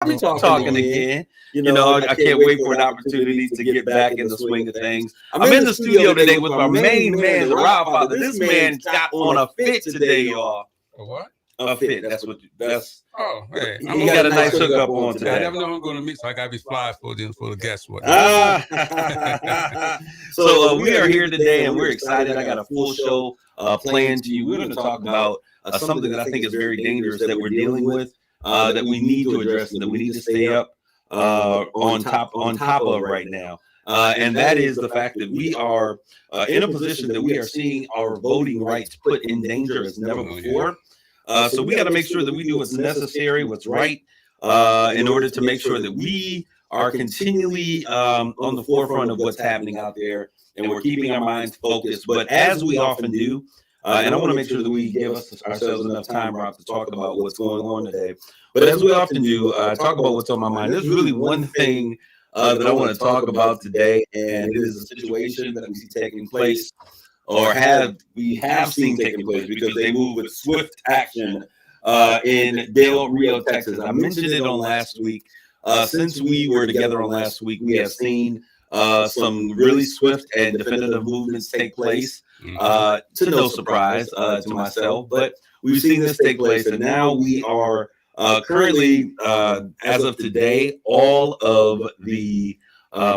I'll be talking again. I can't wait for an opportunity to get back in the swing of things. I'm in the studio today with my main man, the Rob Father. This man got on a fit today, y'all. A what? A fit. That's. Oh, hey. He got a nice hookup on today. I never know who I'm going to meet, so I got to be fly for the guests. So we are here today, and we're excited. I got a full show planned to you. We're going to talk about something that I think is very dangerous that we're dealing with, that we need to address, and that we need to stay up on top of right now. And that is the fact that we are in a position that we are seeing our voting rights put in danger as never before. So we got to make sure that we do what's necessary, what's right, in order to make sure that we are continually on the forefront of what's happening out there, and we're keeping our minds focused. But as we often do, and I want to make sure that we give ourselves enough time, Rob, to talk about what's going on today. But as we often do, talk about what's on my mind. There's really one thing that I want to talk about today, and it is a situation that we see taking place, or we have seen taking place, because they move with swift action in Del Rio, Texas. I mentioned it on last week. Since we were together on last week, we have seen some really swift and definitive movements take place, to no surprise to myself. But we've seen this take place, and now we are currently, as of today, all of the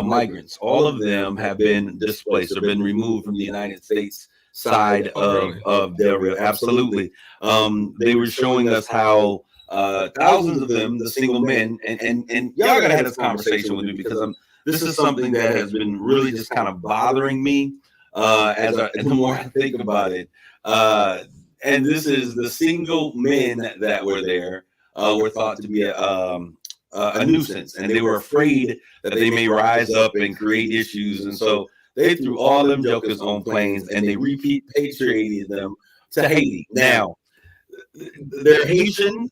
migrants, all of them have been displaced or been removed from the United States side of Del Rio. Absolutely. They were showing us how thousands of them, the single men, and y'all gotta have this conversation with me, because this is something that has been really just kind of bothering me the more I think about it. And this is the single men that were there were thought to be a nuisance, and they were afraid that they may rise up and create issues, and so they threw all them jokers on planes, and they repatriated them to Haiti. Now, they're Haitian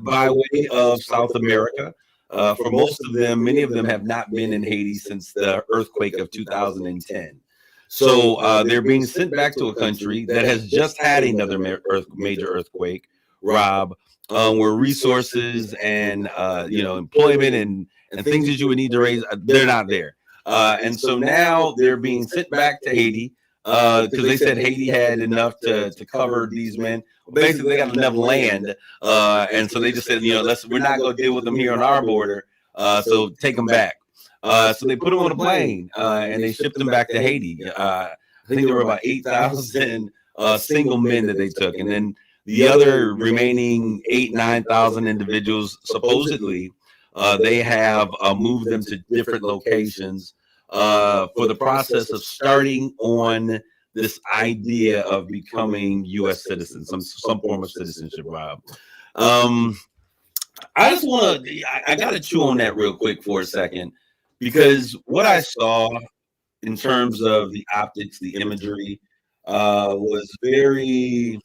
by way of South America. For most of them, many of them have not been in Haiti since the earthquake of 2010. So they're being sent back to a country that has just had another major earthquake, Rob, where resources and employment and things that you would need to raise, they're not there. And so now they're being sent back to Haiti because they said Haiti had enough to cover these men. Basically, they got enough land, and so they just said, we're not going to deal with them here on our border, so take them back. So they put them on a plane, and they shipped them back to Haiti. I think there were about 8,000 single men that they took, and then the other remaining 9,000 individuals, supposedly, they have moved them to different locations for the process of starting on this idea of becoming U.S. citizens, some form of citizenship, Rob. I just want to, I got to chew on that real quick for a second, because what I saw in terms of the optics, the imagery, was very,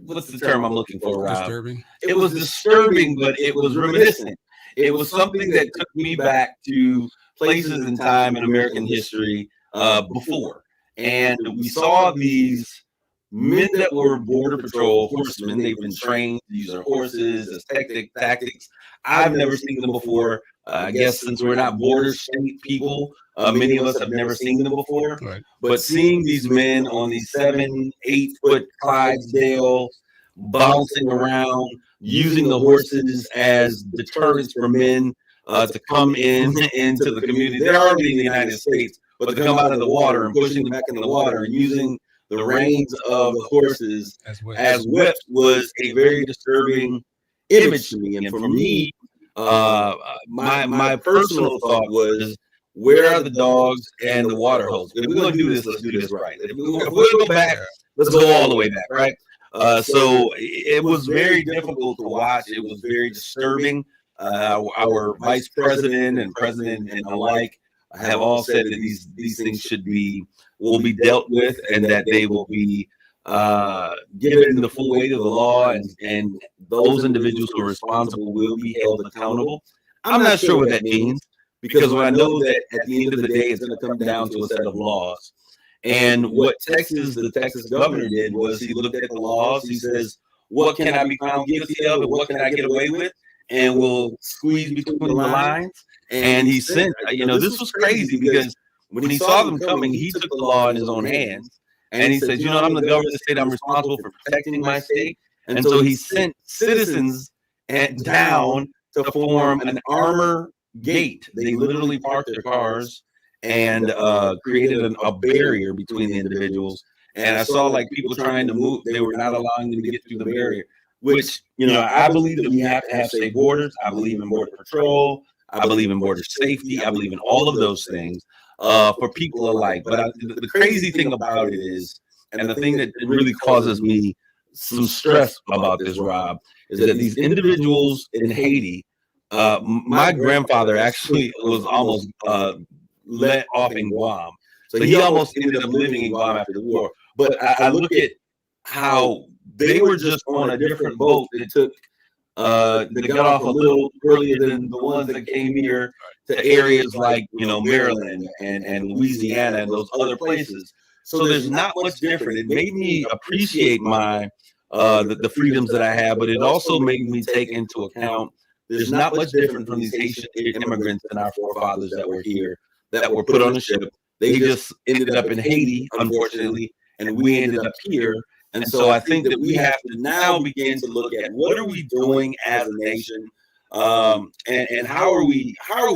what's the term I'm looking for, Rob? Disturbing. It was disturbing, but it was reminiscent. It was something that took me back to places in time in American history before. And we saw these men that were Border Patrol horsemen. They've been trained to use their horses as tactics. I've never seen them before. I guess since we're not border state people, many of us have never seen them before. Right. But seeing these men on these 7-8 foot Clydesdales bouncing around, using the horses as deterrents for men to come into the community. They're already in the United States, but to come out of the water and pushing them back into the water and using the reins of the horses as whips was a very disturbing image to me. And for me, my personal thought was, where are the dogs and the water hose? If we're going to do this, let's do this right. If we're going to go back, let's go all the way back, right? So it was very difficult to watch. It was very disturbing. Our vice president and president and alike have all said that these things will be dealt with, and that they will be given the full weight of the law, and those individuals who are responsible will be held accountable. I'm not sure what that means, because I know that at the end of the day, it's going to come down to a set of laws. And what the Texas governor did was he looked at the laws. He says, what can I be found guilty of and what can I get away with, and we'll squeeze between the lines. And he sent, this was crazy because when he saw them coming, he took the law in his own hands. And he said, I'm the governor of the state. I'm responsible for protecting my state. And so he sent citizens down to form an armor gate. They literally parked their cars and created a barrier between the individuals. And I saw like people trying to move. They were not allowing them to get through the barrier, which, I believe that we have to have safe borders. I believe in border patrol. I believe in border safety. I believe in all of those things for people alike. But the crazy thing about it is, and the thing that really causes me some stress about this, Rob, is that these individuals in Haiti, my grandfather actually was almost let off in Guam. So he almost ended up living in Guam after the war. But I look at how they were just on a different boat that got off a little earlier than the ones that came here to areas like, Maryland and Louisiana and those other places. So there's not much different. It made me appreciate my the freedoms that I have, but it also made me take into account there's not much different from these Haitian immigrants and our forefathers that were here, that were put on a ship. They just ended up in Haiti, unfortunately, and we ended up here. And so I think that we have to now begin to look at what are we doing as a nation, and how are we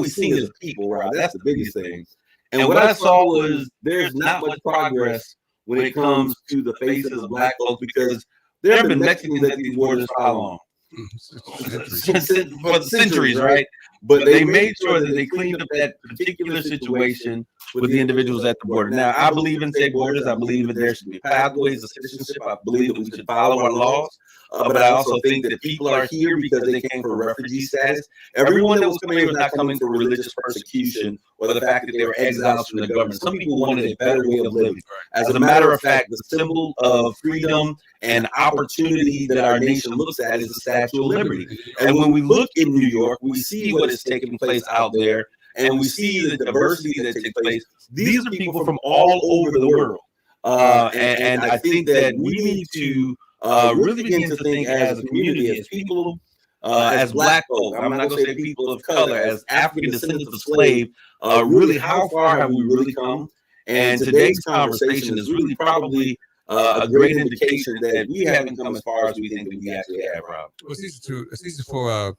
seen as people, right? That's the biggest thing. And what I saw was there's not much progress when it comes to the faces of Black folks, because there have been Mexicans at these borders for how long? For centuries, right? But they made sure that they cleaned up that particular situation with the individuals at the border. Now, I believe in safe borders. I believe that there should be pathways of citizenship. I believe that we should follow our laws. But I also think that people are here because they came for refugee status. Everyone that was coming here was not coming for religious persecution or the fact that they were exiles from the government. Some people wanted a better way of living. As a matter of fact, the symbol of freedom and opportunity that our nation looks at is the Statue of Liberty. And when we look in New York, we see what is taking place out there, and we see the diversity that takes place. These are people from all over the world. And I think that we need to really begin to think as a community, as people, as Black folk. I'm not going to say people of color, as African descendants of slave. Really, how far have we really come? And today's conversation is really probably a great indication that we haven't come as far as we think that we actually have, Rob. Well, it's easy for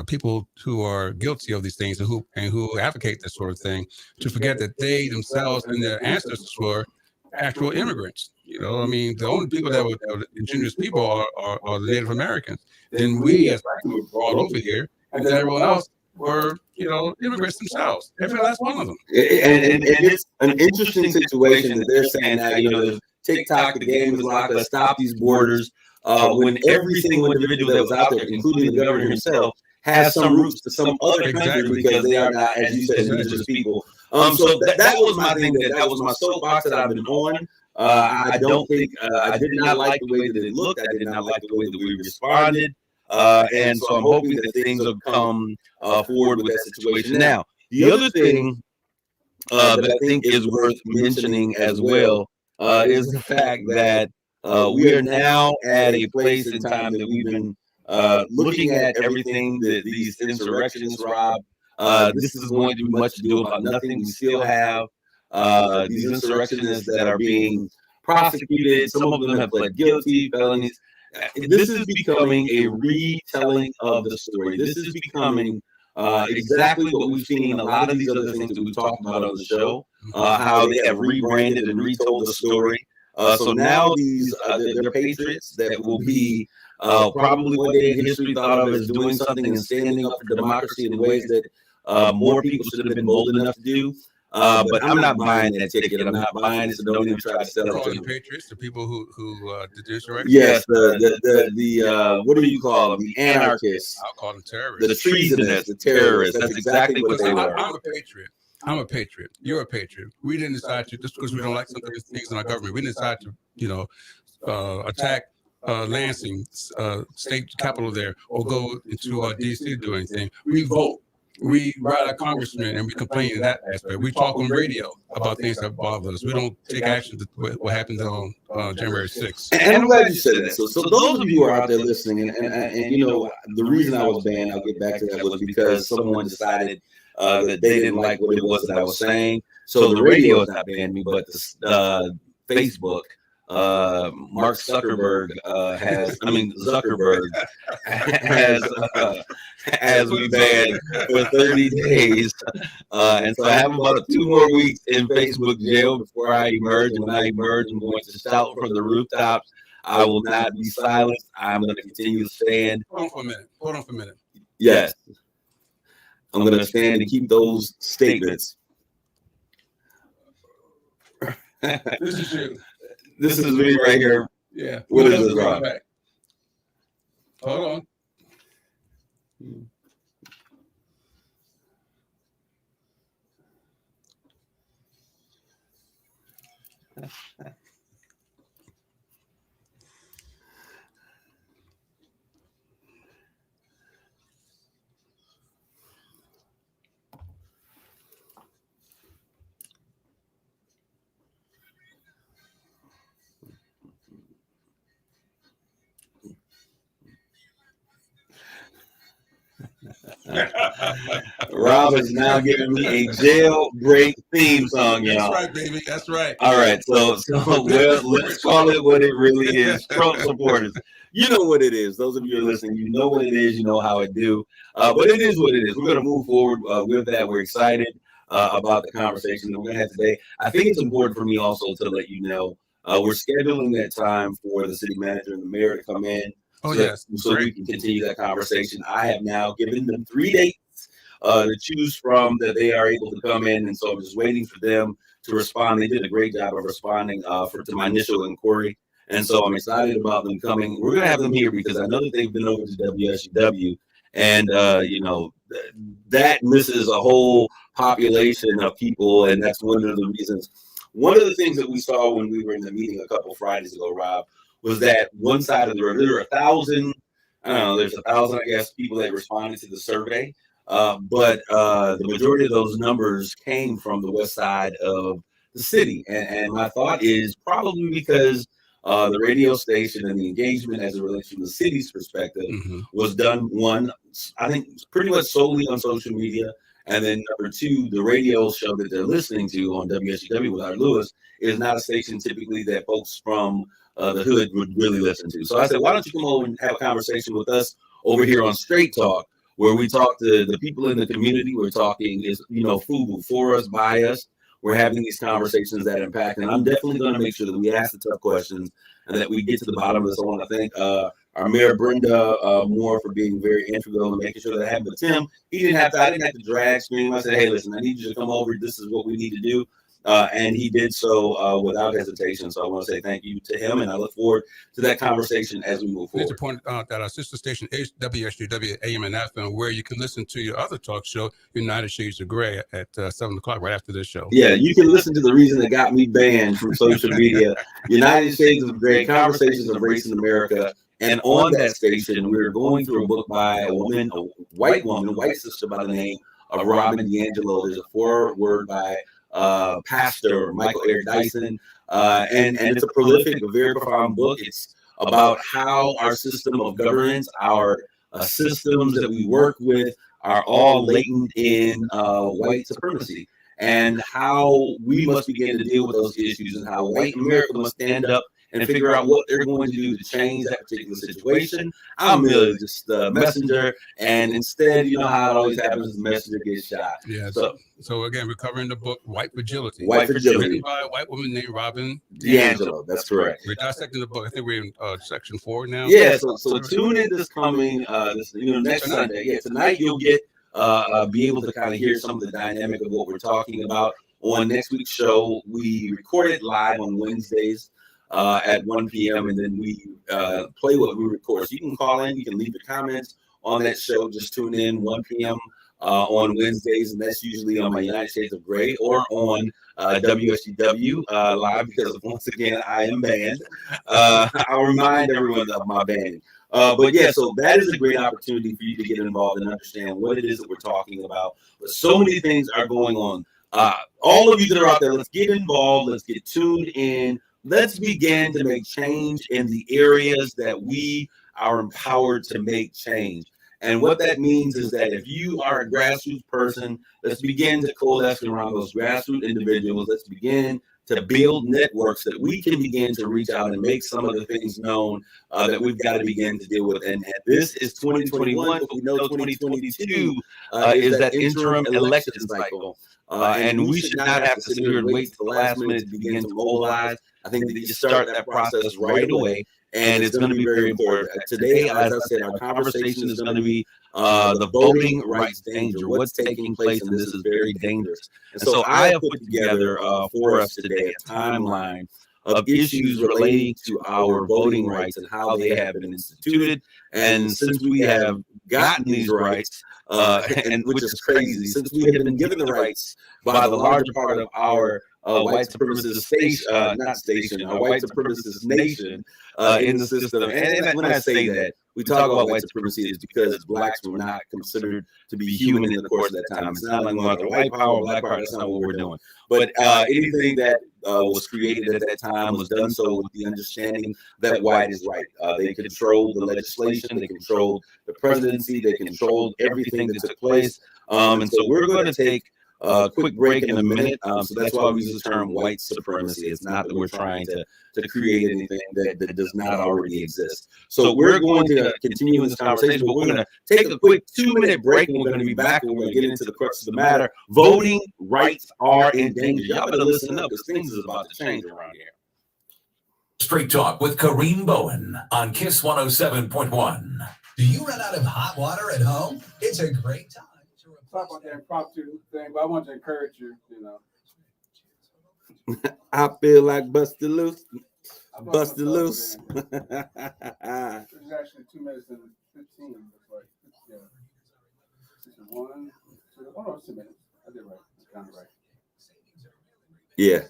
people who are guilty of these things and who advocate this sort of thing to forget that they themselves and their ancestors were actual immigrants. The only people that were indigenous people are the Native Americans. Then we as Black people were brought over here, and then everyone else were, immigrants themselves. Every last one of them. And it's an interesting situation that they're saying that, there's TikTok, the game is locked, let's stop these borders. When every single individual that was out there, including the governor himself, has some roots to some other country because they are not, as you said, indigenous people. So that was my thing. That was my soapbox that I've been on. I don't think I did not like the way that it looked. I did not like the way that we responded. And so I'm hoping that things will come forward with that situation. Now, the other thing that I think is worth mentioning as well is the fact that we are now at a place in time that we've been looking at everything that these insurrectionists, Rob. This is going to be much ado about nothing. We still have these insurrectionists that are being prosecuted. Some of them have pled guilty, felonies. This is becoming a retelling of the story. This is becoming exactly what we've seen in a lot of these other things that we talked about on the show, how they have rebranded and retold the story. So now they're patriots that will be probably one day in history thought of as doing something and standing up for democracy in ways that more people should have been bold enough to do. But I'm not buying that ticket. I'm not buying it, so don't even try to sell it to me. Patriots, the people who did the insurrection? Yes, the what do you call them? The anarchists. I'll call them terrorists. The treasonous, the terrorists. That's exactly what they were. I'm a patriot. I'm a patriot. You're a patriot. We didn't decide to, just because we don't like some of these things in our government, we didn't decide to, attack Lansing, state capital there, or go into D.C. to do anything. We vote. we write our congressman and we complain in that aspect. We talk on radio about things that bother us. We don't take action to what happened on January 6th. And I'm glad you said that. So those of you who are out there listening, and you know, the reason I was banned, I'll get back to that, was because someone decided that they didn't like what it was that I was saying. So the radio has not banned me, but Facebook. Mark Zuckerberg has me banned for 30 days. And so I have about 2 more weeks in Facebook jail before I emerge. And when I emerge, I'm going to shout from the rooftops. I will not be silenced. I'm going to continue to stand. Hold on for a minute. Yes. I'm going to stand and keep those statements. This is you. This is me right here. Yeah. What is this, Rob? Hold on. Rob is now giving me a jailbreak theme song, y'all. That's right, baby. That's right. All right, so well, let's call it what it really is. Trump supporters. You know what it is. Those of you who are listening, you know what it is. You know how it do. But it is what it is. We're going to move forward with that. We're excited about the conversation that we're going to have today. I think it's important for me also to let you know we're scheduling that time for the city manager and the mayor to come in. So we can continue that conversation. I have now given them 3 dates to choose from that they are able to come in, and so I'm just waiting for them to respond. They did a great job of responding to my initial inquiry, and so I'm excited about them coming. We're going to have them here because I know that they've been over to WSUW, and you know, that misses a whole population of people, and that's one of the reasons. One of the things that we saw when we were in the meeting a couple Fridays ago, Rob, was that one side of the river, there were 1,000, I don't know, there's 1,000, I guess, people that responded to the survey. But the majority of those numbers came from the west side of the city. And my thought is probably because the radio station and the engagement as it relates from the city's perspective was done, one, I think pretty much solely on social media. And then number 2, the radio show that they're listening to on WSUW with Art Lewis is not a station typically that folks from the hood would really listen to. So I said, why don't you come over and have a conversation with us over here on Straight Talk, where we talk to the people in the community. We're talking is, you know, food for us, by us. We're having these conversations that impact, and I'm definitely going to make sure that we ask the tough questions and that we get to the bottom of this. I want to thank our Mayor Brenda Moore for being very integral and making sure that happened. But Tim, I didn't have to drag scream. I said, hey, listen, I need you to come over. This is what we need to do. And he did so without hesitation. So I want to say thank you to him, and I look forward to that conversation as we move forward. I need to point out that our sister station is WSUW AM and FM, where you can listen to your other talk show, United Shades of Gray, at 7 o'clock right after this show. Yeah, you can listen to the reason that got me banned from social media, United Shades of Gray, Conversations of Race in America. And on that station, we were going through a book by a white sister by the name of Robin DiAngelo. There's a foreword by Pastor Michael Eric Dyson, and it's a prolific, a very profound book. It's about how our system of governance, our systems that we work with, are all latent in white supremacy, and how we must begin to deal with those issues, and how white America must stand up and figure out what they're going to do to change that particular situation. I'm merely just a messenger, and instead, you know how it always happens, the messenger gets shot. Yeah. So again, we're covering the book White Fragility. Written by a white woman named Robin DiAngelo. That's correct. We're dissecting the book. I think we're in section 4 now. Yeah. So tune in this coming next Sunday. Yeah, tonight you'll get be able to kind of hear some of the dynamic of what we're talking about on next week's show. We record it live on Wednesdays at 1 p.m. and then we play what we record. So you can call in, you can leave your comments on that show. Just tune in 1 p.m. On Wednesdays, and that's usually on my United Shades of Gray or on WSUW live, because once again I am banned. I'll remind everyone of my banning. But yeah, so that is a great opportunity for you to get involved and understand what it is that we're talking about. But so many things are going on. All of you that are out there, let's get involved. Let's get tuned in. Let's begin to make change in the areas that we are empowered to make change. And what that means is that if you are a grassroots person, let's begin to coalesce around those grassroots individuals. Let's begin to build networks that we can begin to reach out and make some of the things known that we've got to begin to deal with. And this is 2021, but we know 2022 is that interim election cycle. And we should not have to sit here and wait till the last minute to begin to mobilize. I think that you start that process right away. And it's going to be very important. Today, as I said, our conversation is going to be the voting rights danger, what's taking place, and this is very dangerous. And so I have put together for us today a timeline of issues relating to our voting rights and how they have been instituted. And since we have gotten these rights, and which is crazy, since we have been given the rights by the larger part of our white supremacist station, our white supremacist nation in the system. And when I say that, we talk about white supremacy is because blacks were not considered to be human in the course of that time. It's not like whether white power, black power, that's not what we're doing. But anything that was created at that time was done so with the understanding that white is right. They controlled the legislation, they controlled the presidency, they controlled everything that took place. And so we're going to take a quick break in a minute. So that's why we use the term white supremacy. It's not that we're trying to create anything that does not already exist. So we're going to continue in this conversation, but we're going to take a quick 2-minute break, and we're going to be back, and we're going to get into the crux of the matter. Voting rights are in danger. Y'all better listen up, because things is about to change around here. Straight Talk with Kareem Bowen on KISS 107.1. Do you run out of hot water at home? It's a great time. Talk about that impromptu thing, but I want to encourage you, I feel like busted loose. Busted loose. It's actually 2 minutes and 15. Looks like. Yeah. 1, 2, oh no, it's 2 minutes. I did right. It's kind of right. Yeah.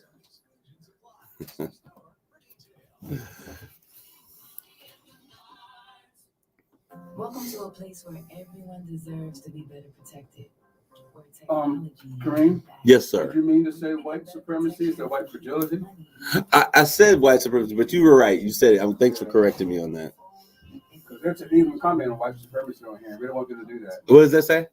Welcome to a place where everyone deserves to be better protected. Kareem? Yes, sir. Did you mean to say white supremacy? Is that white fragility? I said white supremacy, but you were right. You said it. Thanks for correcting me on that. Because there's an even comment on white supremacy on here. We don't want them to do that. What does that say?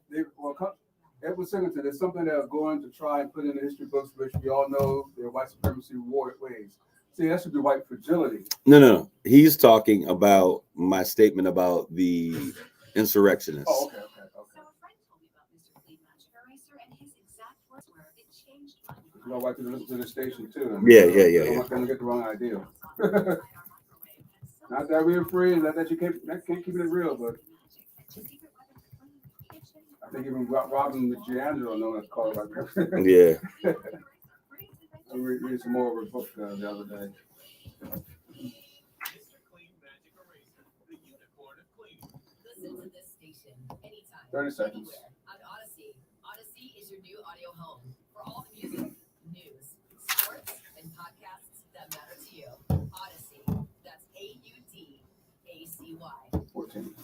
Edward Singleton, there's something they're going to try and put in the history books, which we all know their white supremacy ways. See, that should be white fragility. No. He's talking about my statement about the insurrectionists. Oh, okay. You know, to listen to the station too. Yeah. I'm not going to get the wrong idea. Not that we're free, not that you can't keep it real, but I think even Robin DiAngelo known as called right there. Yeah. I read some more of her book the other day. Listen to this station anytime. 30 seconds. On Odyssey. Odyssey is your new audio home for all the music, news, sports, and podcasts that matter to you. Odyssey. That's AUDACY. 14.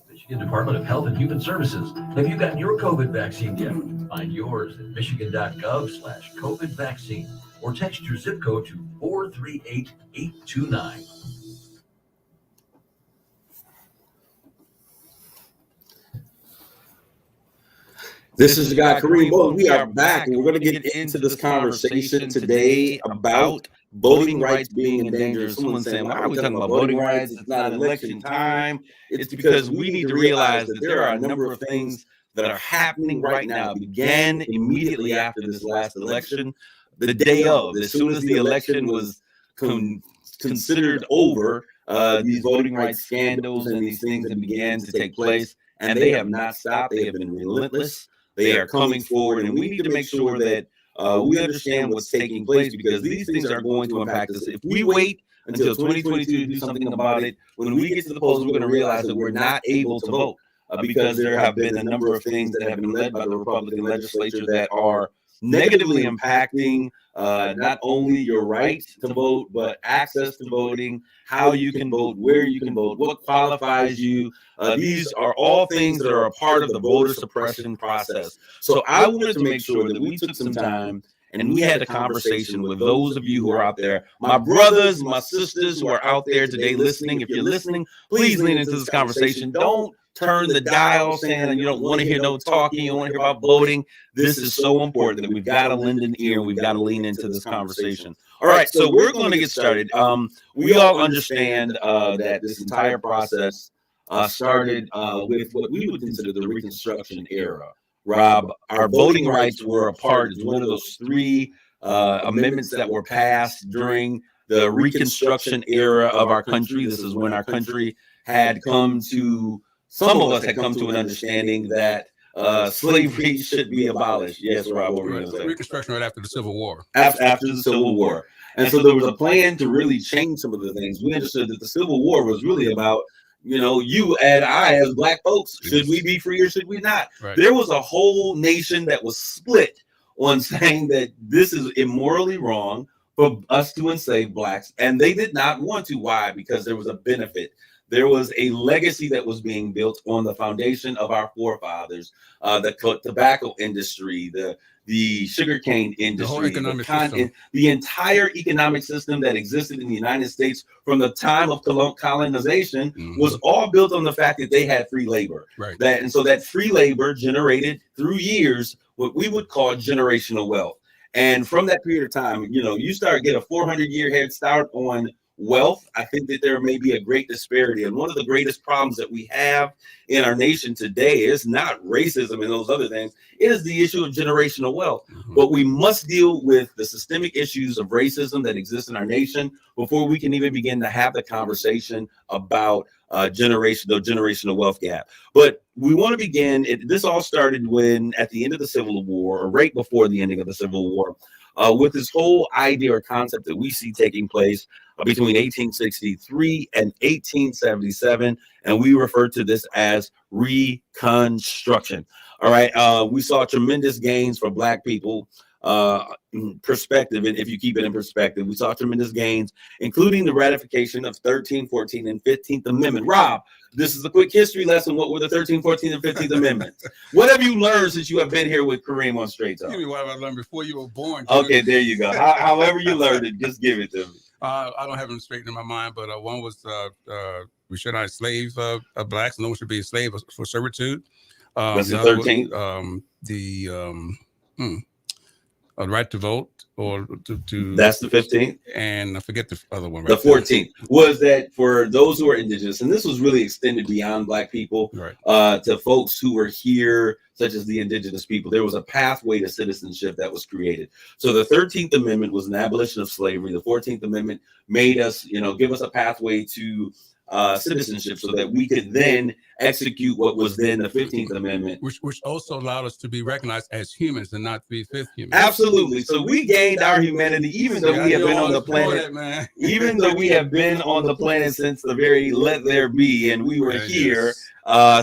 Michigan Department of Health and Human Services. Have you gotten your COVID vaccine yet? Find yours at michigan.gov/COVID vaccine or text your zip code to 438-829. This is the guy, Kareem Bowen. We are back, and we're going to get into this conversation today about voting rights being in danger. Someone's saying, why are we talking about voting rights? It's not election time. It's because we need to realize that there are a number of things that are happening right now, began immediately after this last election, the day of. As soon as the election was considered over, these voting rights scandals and these things that began to take place, and they have not stopped. They have been relentless. They are coming forward, and we need to make sure that we understand what's taking place, because these things are going to impact us. If we wait until 2022 to do something about it, when we get to the polls, we're going to realize that we're not able to vote because there have been a number of things that have been led by the Republican legislature that are negatively impacting not only your right to vote, but access to voting, how you can vote, where you can vote, what qualifies you. These are all things that are a part of the voter suppression process. So I wanted to make sure that we took some time and we had a conversation with those of you who are out there, my brothers, my sisters who are out there today listening. If you're listening, please lean into this conversation. Don't turn the dial saying you don't want to hear no talking, you don't want to hear about voting. This is so important that we've got to lend an ear and we've got to lean into this conversation. All right, so we're going to get started. We all understand that this entire process started with what we would consider the Reconstruction era. Rob, our voting rights were a part of one of those three amendments that were passed during the Reconstruction era of our country. This is when our country had come to, some of us had come to an understanding that slavery should be abolished. Yes, Rob, what were you going to say? Reconstruction right after the Civil War. After the Civil War. And so there was a plan to really change some of the things. We understood that the Civil War was really about, you know, you and I as Black folks, should we be free or should we not? Right. There was a whole nation that was split on saying that this is immorally wrong for us to enslave Blacks. And they did not want to. Why? Because there was a benefit. There was a legacy that was being built on the foundation of our forefathers, the tobacco industry, the sugarcane industry, the entire economic system that existed in the United States from the time of colonization was all built on the fact that they had free labor. Right. And so that free labor generated through years what we would call generational wealth. And from that period of time, you know, you start get a 400-year head start on wealth. I think that there may be a great disparity. And one of the greatest problems that we have in our nation today is not racism and those other things. It is the issue of generational wealth. But we must deal with the systemic issues of racism that exist in our nation before we can even begin to have the conversation about generational wealth gap. But we want to begin. This all started when at the end of the Civil War, or right before the ending of the Civil War, with this whole idea or concept that we see taking place between 1863 and 1877, and we refer to this as Reconstruction. All right, we saw tremendous gains for Black people. Perspective, and if you keep it in perspective, we saw tremendous gains, including the ratification of 13th, 14th, and 15th Amendment. Rob, this is a quick history lesson. What were the 13th, 14th, and 15th Amendments? What have you learned since you have been here with Kareem on Straight Talk? Give me what I learned before you were born. Okay, there you go. However you learned it, just give it to me. I don't have them straight in my mind, but one was we should not enslave Blacks. No one should be enslaved for servitude. That's the 13th. Right to vote, or to that's the 15th, and I forget the other one. Right, the 14th was that for those who are indigenous, and this was really extended beyond Black people, right, to folks who were here, such as the indigenous people. There was a pathway to citizenship that was created. So the 13th Amendment was an abolition of slavery. The 14th Amendment made us, give us a pathway to citizenship so that we could then execute what was then the 15th Amendment. Which also allowed us to be recognized as humans and not be fifth humans. Absolutely. So we gained our humanity, even though we have been on the planet, even though we have been on the planet since the very let there be, and we were here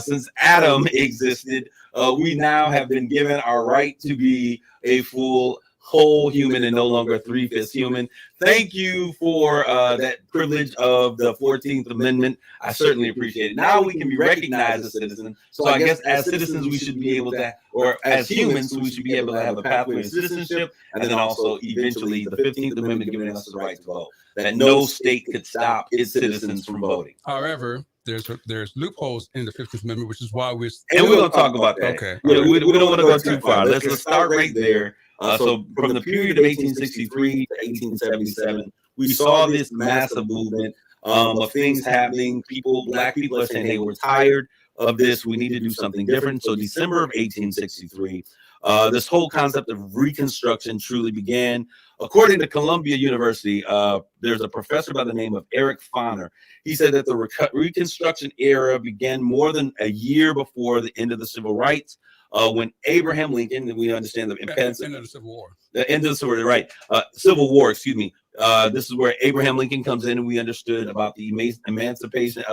since Adam existed. We now have been given our right to be a full whole human and no longer 3/5 human. Thank you for that privilege of the 14th Amendment. I certainly appreciate it. Now we can be recognized as citizens. So I guess as citizens, we should be able to, or as humans, we should be able to have a pathway to citizenship. And then also eventually the 15th Amendment giving us the right to vote, that no state could stop its citizens from voting. However, there's loopholes in the 15th Amendment, which is why we're going to talk about that. Okay. Yeah, we don't want to go too far. Let's start right there. So from the period of 1863 to 1877, we saw this massive movement of things happening. Black people are saying, hey, we're tired of this. We need to do something different. So December of 1863, this whole concept of Reconstruction truly began. According to Columbia University, there's a professor by the name of Eric Foner. He said that the Reconstruction era began more than a year before the end of the civil rights. When Abraham Lincoln, and we understand the end of the Civil War. The end of the Civil War, right? Civil War, excuse me. This is where Abraham Lincoln comes in, and we understood about the Emancipation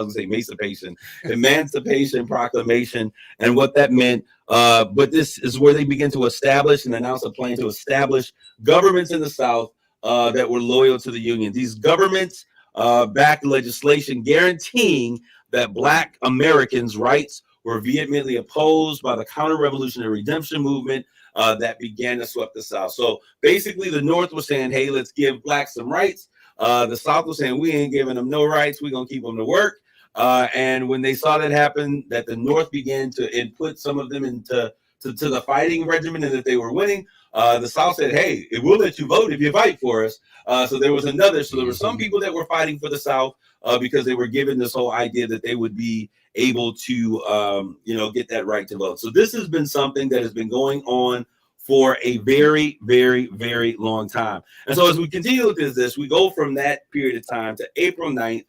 Proclamation and what that meant. But this is where they begin to establish and announce a plan to establish governments in the South that were loyal to the Union. These governments backed legislation guaranteeing that Black Americans' rights were vehemently opposed by the counter-revolutionary redemption movement that began to sweep the South. So basically, the North was saying, hey, let's give Blacks some rights. The South was saying, we ain't giving them no rights. We're going to keep them to work. And when they saw that happen, that the North began to input some of them into the fighting regimen and that they were winning, the South said, hey, we'll let you vote if you fight for us. So there were some people that were fighting for the South because they were given this whole idea that they would be able to, get that right to vote. So this has been something that has been going on for a very, very, very long time. And so as we continue to look at this, we go from that period of time to April 9th,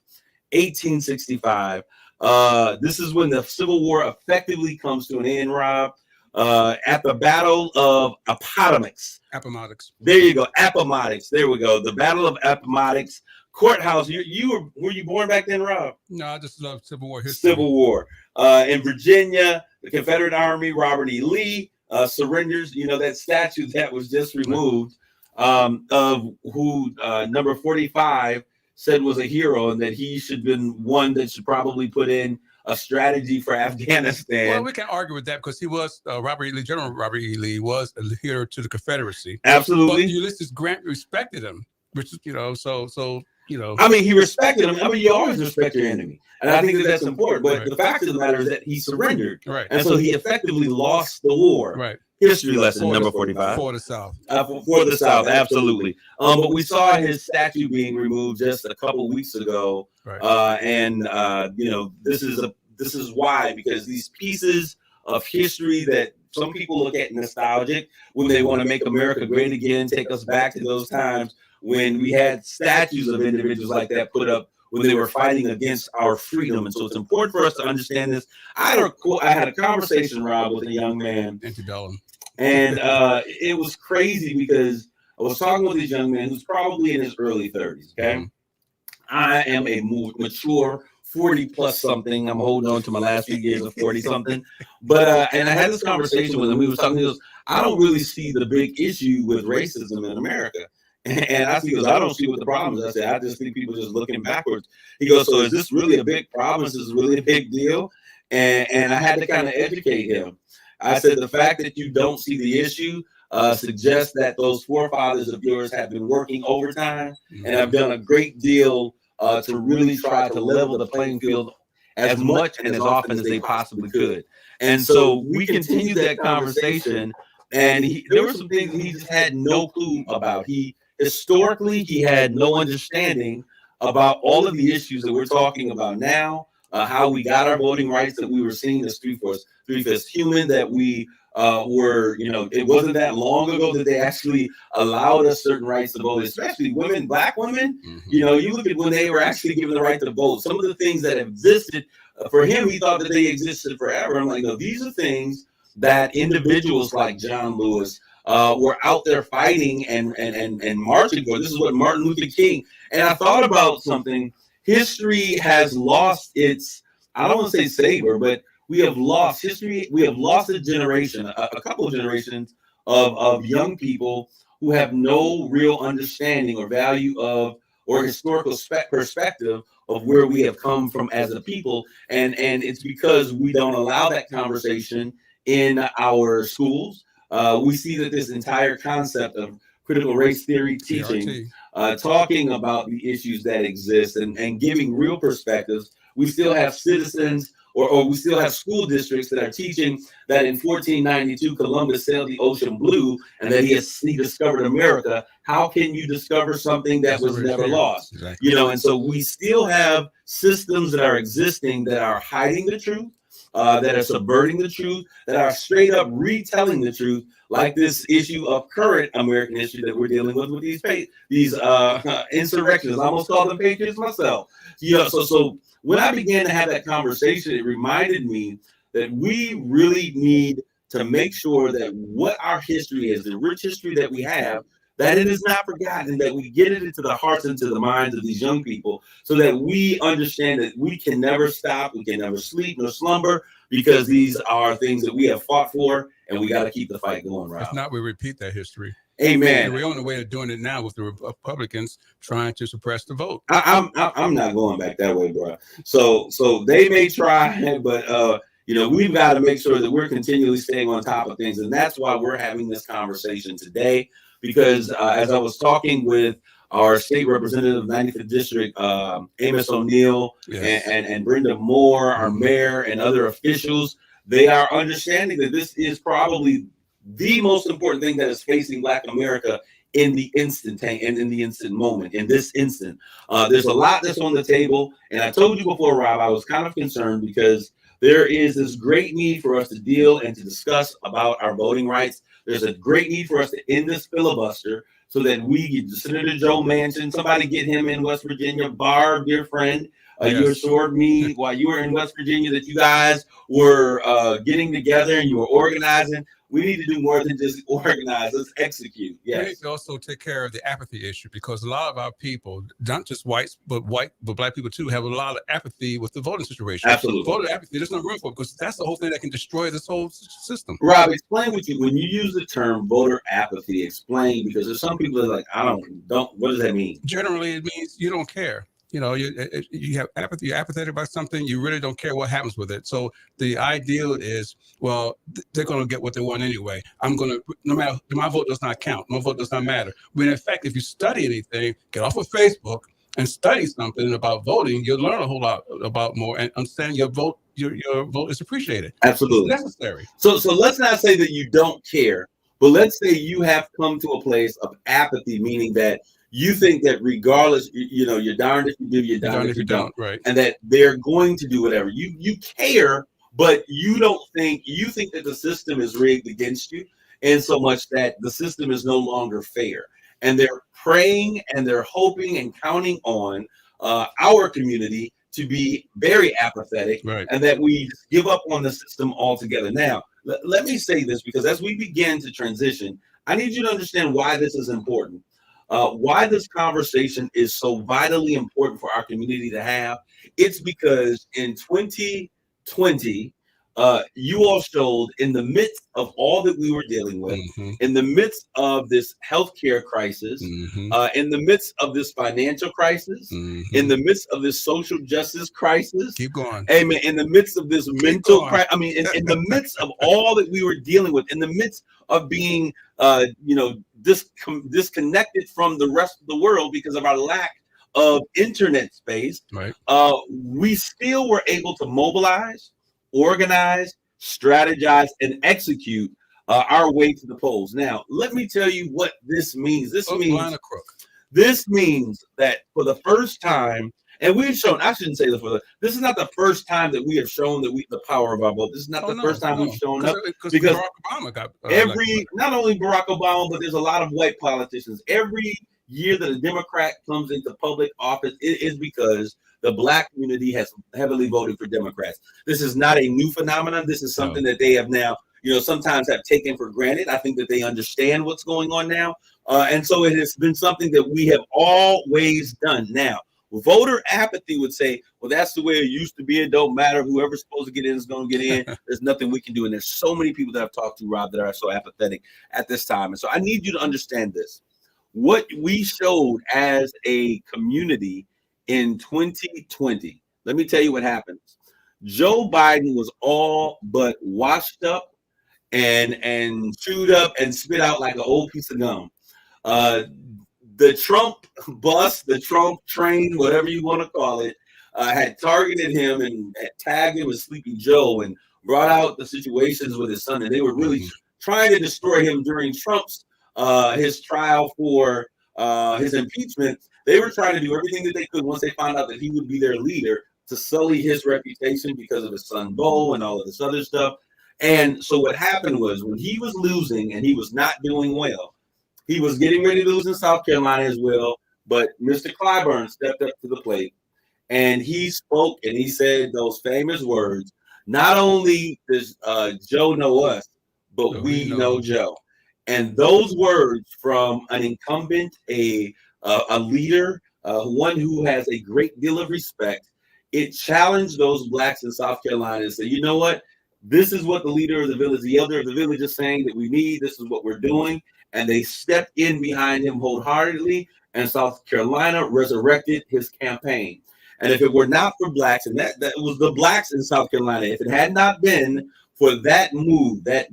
1865. This is when the Civil War effectively comes to an end, Rob, at the Battle of Appomattox. There you go, Appomattox. There we go. The Battle of Appomattox courthouse. Were you born back then, Rob? No, I just love Civil War history. Civil War in Virginia, the Confederate Army, Robert E. Lee surrenders. That statue that was just removed of who number 45 said was a hero and that he should have been one that should probably put in a strategy for Afghanistan. Well, we can argue with that because he was General Robert E. Lee was a hero to the Confederacy. Absolutely. But Ulysses Grant respected him, which is, I mean, he respected him. I mean, you always respect your enemy. And I think that's important. But the fact of the matter is that he surrendered. Right. And so he effectively lost the war. Right. History lesson number 45. For the South. For the South, absolutely. But we saw his statue being removed just a couple weeks ago. Right. This is why, because these pieces of history that some people look at nostalgic when they want to make America great again, take us back to those times when we had statues of individuals like that put up when they were fighting against our freedom. And so it's important for us to understand this. I had a conversation, Rob, with a young man. Antebellum. And it was crazy because I was talking with this young man who's probably in his early 30s. Okay. Mm-hmm. I am a mature 40 plus something. I'm holding on to my last few years of 40 something. But and I had this conversation with him. We were talking, he goes, I don't really see the big issue with racism in America. And I said, I don't see what the problem is. I said, I just think people just looking backwards. He goes, so is this really a big problem? Is this really a big deal? And I had to kind of educate him. I said, the fact that you don't see the issue suggests that those forefathers of yours have been working overtime and have done a great deal to really try to level the playing field as much and as often as they possibly could. And so we continued that conversation, and there were some things he just had no clue about. Historically, he had no understanding about all of the issues that we're talking about now, how we got our voting rights, that we were seen as three-fifths human, that we were, it wasn't that long ago that they actually allowed us certain rights to vote, especially women, Black women. Mm-hmm. You look at when they were actually given the right to vote, some of the things that existed for him, he thought that they existed forever. I'm like, no, these are things that individuals like John Lewis were out there fighting and marching for. This is what Martin Luther King. And I thought about something. History has lost its, I don't want to say savor, but we have lost history. We have lost a generation, a couple of generations of young people who have no real understanding or value of or historical perspective of where we have come from as a people. And it's because we don't allow that conversation in our schools. We see that this entire concept of critical race theory teaching, talking about the issues that exist and giving real perspectives. We still have citizens or we still have school districts that are teaching that in 1492 Columbus sailed the ocean blue and that he discovered America. How can you discover something that was never lost? Exactly. And so we still have systems that are existing that are hiding the truth, that are subverting the truth, that are straight up retelling the truth, like this issue of current American history that we're dealing with these insurrections. I almost call them patriots myself. So when I began to have that conversation, it reminded me that we really need to make sure that what our history is, the rich history that we have, that it is not forgotten, that we get it into the hearts, into the minds of these young people, so that we understand that we can never stop, we can never sleep nor slumber, because these are things that we have fought for, and we got to keep the fight going, Rob. If not, we repeat that history. Amen. And we're on the way to doing it now with the Republicans trying to suppress the vote. I'm not going back that way, bro. So they may try, but we've got to make sure that we're continually staying on top of things, and that's why we're having this conversation today. Because as I was talking with our state representative, 95th District, Amos O'Neill, yes, and Brenda Moore, our mayor, and other officials, they are understanding that this is probably the most important thing that is facing Black America in the instant moment, in this instant. There's a lot that's on the table. And I told you before, Rob, I was kind of concerned because there is this great need for us to deal and to discuss about our voting rights. There's a great need for us to end this filibuster so that we get Senator Joe Manchin, somebody get him in West Virginia. Barb, dear friend, you assured me while you were in West Virginia that you guys were getting together and you were organizing. We need to do more than just organize. Let's execute. Yes. We need to also take care of the apathy issue, because a lot of our people, not just whites, but Black people too, have a lot of apathy with the voting situation. Absolutely. Voter apathy, there's no room for it, because that's the whole thing that can destroy this whole system. Rob, explain what you, when you use the term voter apathy, explain, because there's some people that are like, I don't, what does that mean? Generally, it means you don't care. You know, you have apathy, you're apathetic about something, you really don't care what happens with it. So the ideal is, well, they're going to get what they want anyway. I'm going to, no matter, my vote does not count. My vote does not matter. When in fact, if you study anything, get off of Facebook and study something about voting, you'll learn a whole lot about more and understand your vote. Your vote is appreciated. Absolutely. It's necessary. So let's not say that you don't care, but let's say you have come to a place of apathy, meaning that you think that regardless, you're darned if you do, you're darned if you don't, right? And that they're going to do whatever. You care, but you think that the system is rigged against you, and so much that the system is no longer fair. And they're praying and they're hoping and counting on our community to be very apathetic, right, and that we give up on the system altogether. Now, let me say this, because as we begin to transition, I need you to understand why this is important. Why this conversation is so vitally important for our community to have. It's because in 2020, you all showed, in the midst of all that we were dealing with, in the midst of this healthcare crisis, in the midst of this financial crisis, in the midst of this social justice crisis, keep going, amen, in the midst of this mental crisis, I mean, in the midst of all that we were dealing with, in the midst of being, disconnected from the rest of the world because of our lack of internet space, right, we still were able to mobilize, organize, strategize, and execute our way to the polls. Now, let me tell you what this means. This means that for the first time, and we've shown, I shouldn't say this is not the first time that we have shown that the power of our vote. This is not the first time we've shown up, because Barack Obama got not only Barack Obama, but there's a lot of white politicians. Every year that a Democrat comes into public office, it is because the Black community has heavily voted for Democrats. This is not a new phenomenon. This is something that they have now, sometimes have taken for granted. I think that they understand what's going on now. And so it has been something that we have always done. Now, voter apathy would say, well, that's the way it used to be. It don't matter. Whoever's supposed to get in is going to get in. There's nothing we can do. And there's so many people that I've talked to, Rob, that are so apathetic at this time. And so I need you to understand this. What we showed as a community in 2020, let me tell you what happened. Joe Biden was all but washed up and chewed up and spit out like an old piece of gum. The Trump bus, the Trump train, whatever you want to call it, had targeted him and had tagged him with Sleepy Joe and brought out the situations with his son. And they were really trying to destroy him during Trump's his trial for his impeachment. They were trying to do everything that they could once they found out that he would be their leader to sully his reputation because of his son Bo and all of this other stuff. And so what happened was, when he was losing and he was not doing well, he was getting ready to lose in South Carolina as well. But Mr. Clyburn stepped up to the plate and he spoke and he said those famous words, not only does Joe know us, but we know Joe. And those words from an incumbent, a leader, one who has a great deal of respect, it challenged those blacks in South Carolina and said, you know what? This is what the leader of the village, the elder of the village is saying that we need. This is what we're doing. And they stepped in behind him wholeheartedly, and South Carolina resurrected his campaign. And if it were not for blacks, and that was the blacks in South Carolina, if it had not been for that move, that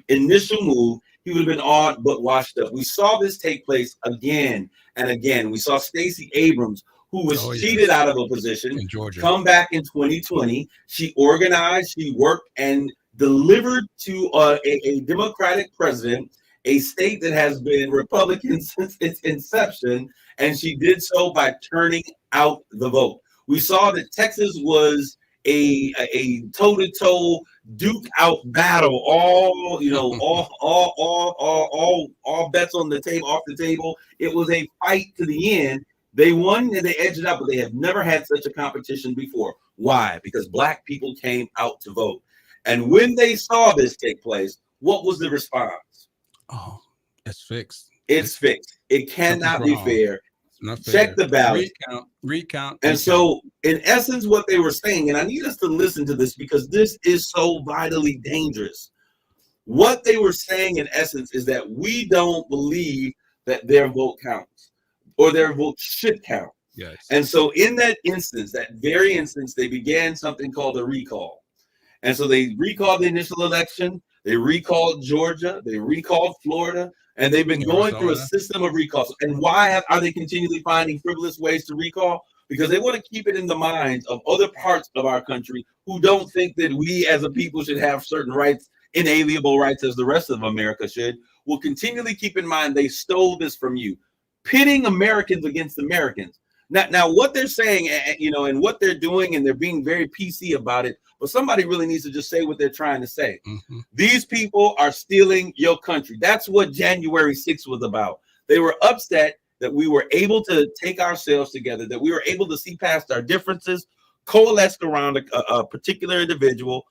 initial move, he would have been all but washed up. We saw this take place again and again. We saw Stacey Abrams, who was cheated out of a position, in Georgia, come back in 2020. She organized, she worked, and delivered to a Democratic president a state that has been Republican since its inception, and she did so by turning out the vote. We saw that Texas was a toe-to-toe duke out battle, all bets on the table, off the table. It was a fight to the end. They won and they edged it out, but they have never had such a competition before. Why? Because black people came out to vote. And when they saw this take place, what was the response? Oh, it's fixed. It's fixed. It cannot be fair. Check the ballot. Recount. And so, in essence, what they were saying, and I need us to listen to this because this is so vitally dangerous. What they were saying, in essence, is that we don't believe that their vote counts or their vote should count. Yes. And so, in that instance, that very instance, they began something called a recall. And so they recalled the initial election. They recalled Georgia. They recalled Florida. And they've been going through a system of recalls. And why are they continually finding frivolous ways to recall? Because they want to keep it in the minds of other parts of our country who don't think that we as a people should have certain rights, inalienable rights as the rest of America should. Will continually keep in mind they stole this from you, pitting Americans against Americans. Now, what they're saying, and what they're doing, and they're being very PC about it, but somebody really needs to just say what they're trying to say. Mm-hmm. These people are stealing your country. That's what January 6th was about. They were upset that we were able to take ourselves together, that we were able to see past our differences, coalesce around a particular individual.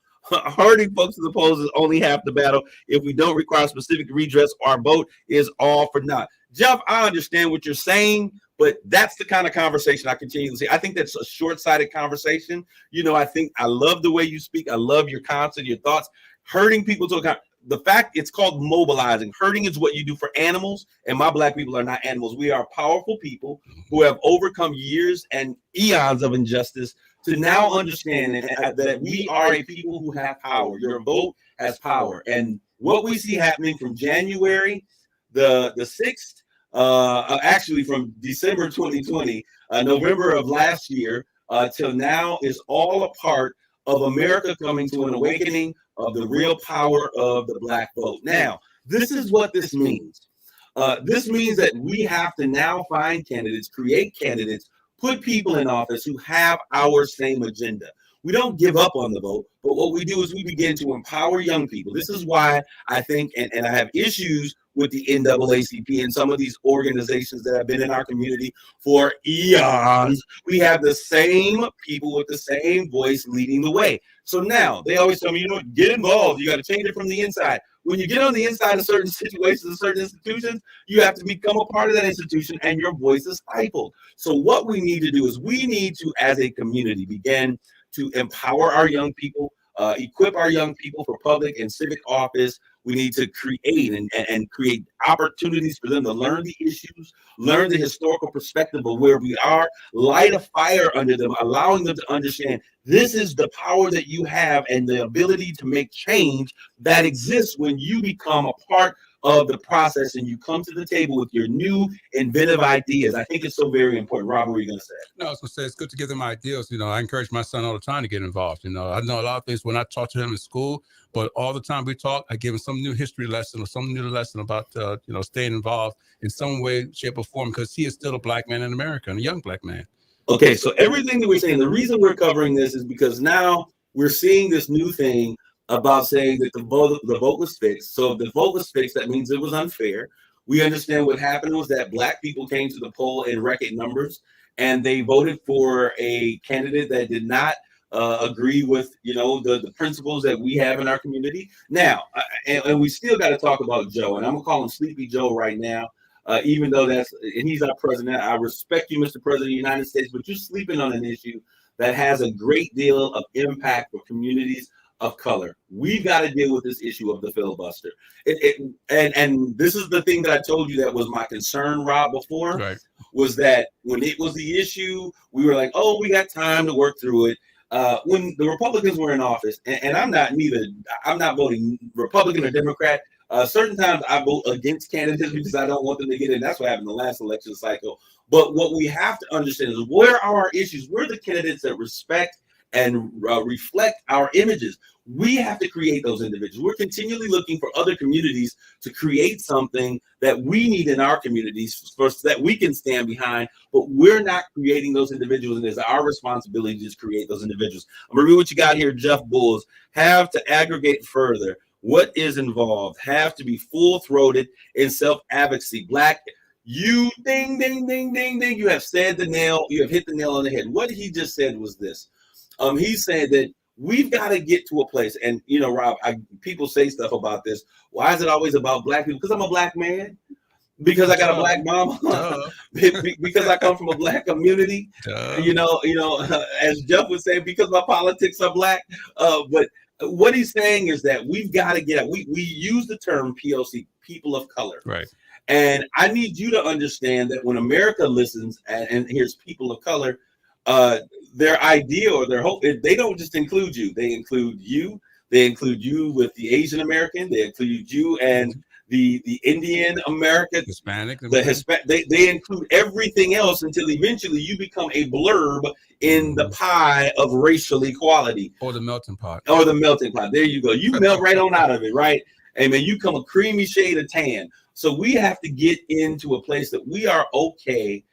Hurting folks to the polls is only half the battle. If we don't require specific redress, our vote is all for naught. Jeff, I understand what you're saying, but that's the kind of conversation I continue to see. I think that's a short-sighted conversation. I love the way you speak. I love your concept, your thoughts. Hurting people to account. The fact it's called mobilizing. Hurting is what you do for animals, and my black people are not animals. We are powerful people who have overcome years and eons of injustice to now understand that we are a people who have power. Your vote has power. And what we see happening from January the 6th, actually from December 2020, November of last year, till now is all a part of America coming to an awakening of the real power of the black vote. Now, this is what this means. This means that we have to now find candidates, create candidates, put people in office who have our same agenda. We don't give up on the vote, but what we do is we begin to empower young people. This is why I think, and I have issues with the NAACP and some of these organizations that have been in our community for eons. We have the same people with the same voice leading the way. So now they always tell me, get involved. You got to change it from the inside. When you get on the inside of certain situations and certain institutions, you have to become a part of that institution and your voice is stifled. So what we need to do is we need to, as a community, begin to empower our young people, equip our young people for public and civic office. We need to create and create opportunities for them to learn the issues, learn the historical perspective of where we are, light a fire under them, allowing them to understand this is the power that you have and the ability to make change that exists when you become a part of the process and you come to the table with your new inventive ideas. I think it's so very important. Rob, what were you going to say? No, I was going to say it's good to give them ideas. I encourage my son all the time to get involved. I know a lot of things when I talk to him in school, but all the time we talk, I give him some new history lesson or some new lesson about, staying involved in some way, shape, or form, because he is still a black man in America and a young black man. Okay, so everything that we're saying, the reason we're covering this is because now we're seeing this new thing about saying that the vote was fixed. So if the vote was fixed, that means it was unfair. We understand what happened was that black people came to the poll in record numbers, and they voted for a candidate that did not agree with, the principles that we have in our community. Now, and we still got to talk about Joe, and I'm gonna call him Sleepy Joe right now, even though and he's our president. I respect you, Mr. President of the United States, but you're sleeping on an issue that has a great deal of impact for communities of color. We've got to deal with this issue of the filibuster. And this is the thing that I told you that was my concern, Rob, before, Right. was that when it was the issue, we were like, oh, we got time to work through it. When the Republicans were in office, and I'm not voting Republican or Democrat. Certain times I vote against candidates because I don't want them to get in. That's what happened in the last election cycle. But what we have to understand is, where are our issues? We're the candidates that respect and reflect our images. We have to create those individuals. We're continually looking for other communities to create something that we need in our communities so that we can stand behind, but we're not creating those individuals, and it's our responsibility to just create those individuals. I'm gonna read what you got here. Jeff Bulls: have to aggregate further what is involved, have to be full-throated in self-advocacy. Black, you ding, ding, ding, ding, ding. You have hit the nail on the head. What he just said was this. He said that we've got to get to a place, and Rob, people say stuff about this. Why is it always about Black people? Because I'm a Black man. Because I got a Black mama. Because I come from a Black community. As Jeff would say, because my politics are Black. But what he's saying is that we've got to get out. We use the term POC, people of color. Right. And I need you to understand that when America listens and hears people of color, their idea or their hope, they don't just include you. They include you. They include you with the Asian American. They include you and the Indian American, Hispanic. They include everything else until eventually you become a blurb in the pie of racial equality. Or the melting pot. There you go. You melt right on out of it, right? And then you come a creamy shade of tan. So we have to get into a place that we are okay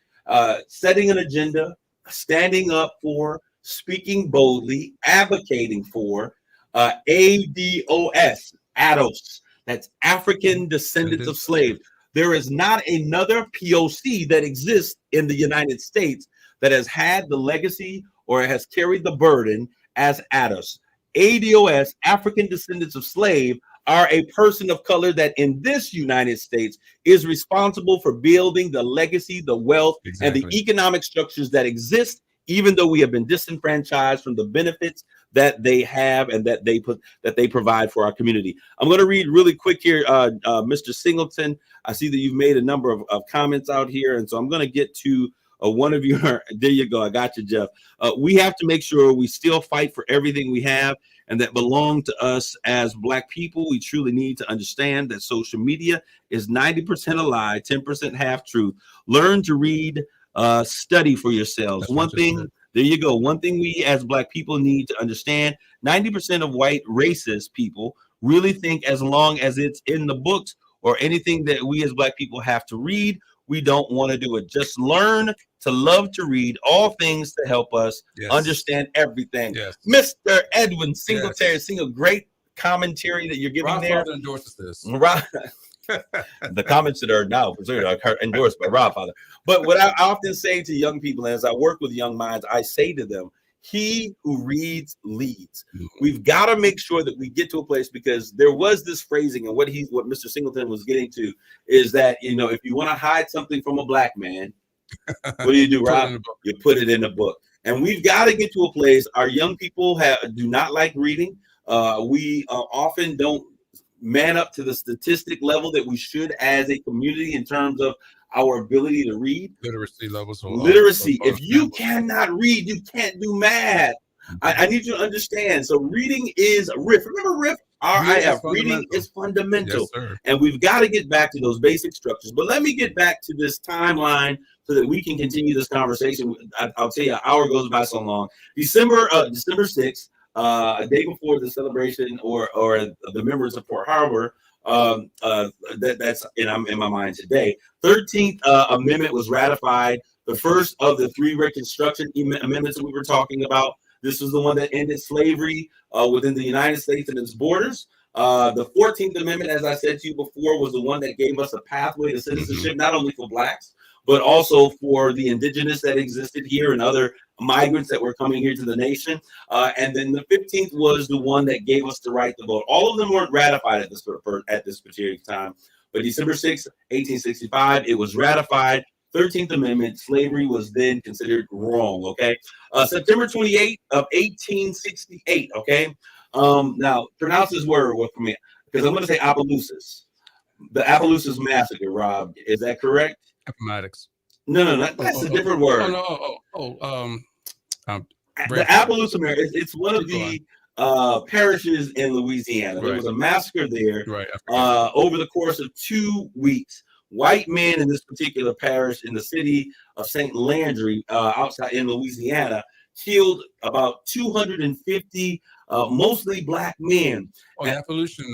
setting an agenda, standing up for, speaking boldly, advocating for ADOS, ADOS. That's African Descendants of Slaves. There is not another POC that exists in the United States that has had the legacy or has carried the burden as ADOS. ADOS, African Descendants of Slave, are a person of color that in this United States is responsible for building the legacy, the wealth, and the economic structures that exist, even though we have been disenfranchised from the benefits that they have and that they provide for our community. I'm going to read really quick here, Mr. Singleton. I see that you've made a number of comments out here, and so I'm going to get to one of your. There you go. I got you, Jeff. We have to make sure we still fight for everything we have and that belong to us as Black people. We truly need to understand that social media is 90% a lie, 10% half truth. Learn to read, study for yourselves. There you go. One thing we as Black people need to understand: 90% of white racist people really think as long as it's in the books or anything that we as Black people have to read, we don't want to do it. Just learn to love to read all things to help us understand everything. Yes. Mr. Edwin Singletary, seeing a great commentary that you're giving Rob there. Father endorses this. Rob, the comments that are now are endorsed by Rob Father. But what I often say to young people, as I work with young minds, I say to them, he who reads leads. We've got to make sure that we get to a place, because there was this phrasing, and what Mr. Singleton was getting to is that, if you want to hide something from a Black man, what do, Rob? You put it in a book. And we've got to get to a place. Our young people do not like reading. We often don't man up to the statistic level that we should as a community in terms of our ability to read. Literacy levels. If you cannot read, you can't do math. I need you to understand. So reading is RIF. Remember RIF? R-I-F. Reading is fundamental. Yes, and we've got to get back to those basic structures. But let me get back to this timeline so that we can continue this conversation. I'll tell you, an hour goes by so long. December 6th, a day before the celebration or the members of Port Harbor, that's in my mind today. 13th Amendment was ratified, the first of the 3 Reconstruction amendments that we were talking about. This was the one that ended slavery within the United States and its borders. The 14th Amendment, as I said to you before, was the one that gave us a pathway to citizenship, not only for Blacks, but also for the indigenous that existed here and other migrants that were coming here to the nation. And then the 15th was the one that gave us the right to vote. All of them weren't ratified at this particular time, but December 6th, 1865, it was ratified. 13th Amendment, slavery was then considered wrong. Okay, September 28th of 1868. Okay, now pronounce this word for me because I'm going to say Opelousas. The Opelousas massacre. Rob, is that correct? Appomattox. No, that's a different word. The Appaloosa Massacre. It's one of the parishes in Louisiana. There was a massacre there over the course of 2 weeks. White men in this particular parish in the city of St. Landry, outside in Louisiana, killed about 250, mostly black men. Oh, the Appalachian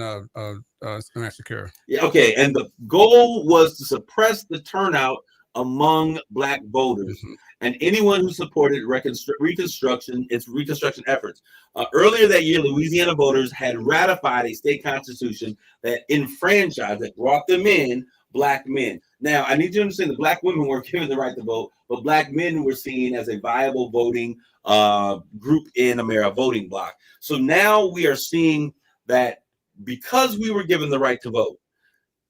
massacre. Yeah, okay. And the goal was to suppress the turnout among black voters and anyone who supported reconstruction efforts. Earlier that year, Louisiana voters had ratified a state constitution that enfranchised, that brought them in black men. Now, I need you to understand that black women were given the right to vote, but black men were seen as a viable voting group in America, voting bloc. So now we are seeing that because we were given the right to vote,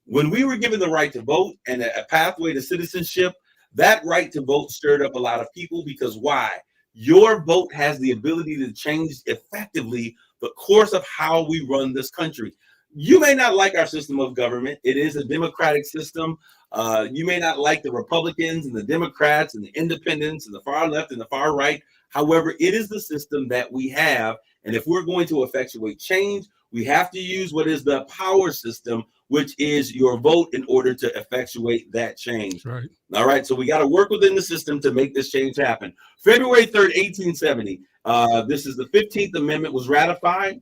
when we were given the right to vote and a pathway to citizenship, that right to vote stirred up a lot of people because why? Your vote has the ability to change effectively the course of how we run this country. You may not like our system of government. It is a democratic system. You may not like the Republicans and the Democrats and the independents and the far left and the far right. However, it is the system that we have. And if we're going to effectuate change, we have to use what is the power system, which is your vote in order to effectuate that change. Right. All right. So we got to work within the system to make this change happen. February 3rd, 1870. This is the 15th Amendment was ratified.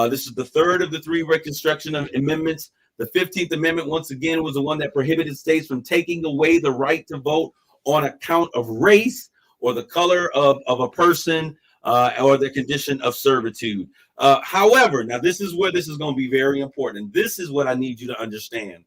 This is the third of the three Reconstruction Amendments. The 15th Amendment, once again, was the one that prohibited states from taking away the right to vote on account of race or the color of a person or the condition of servitude. However, now this is where this is going to be very important. This is what I need you to understand.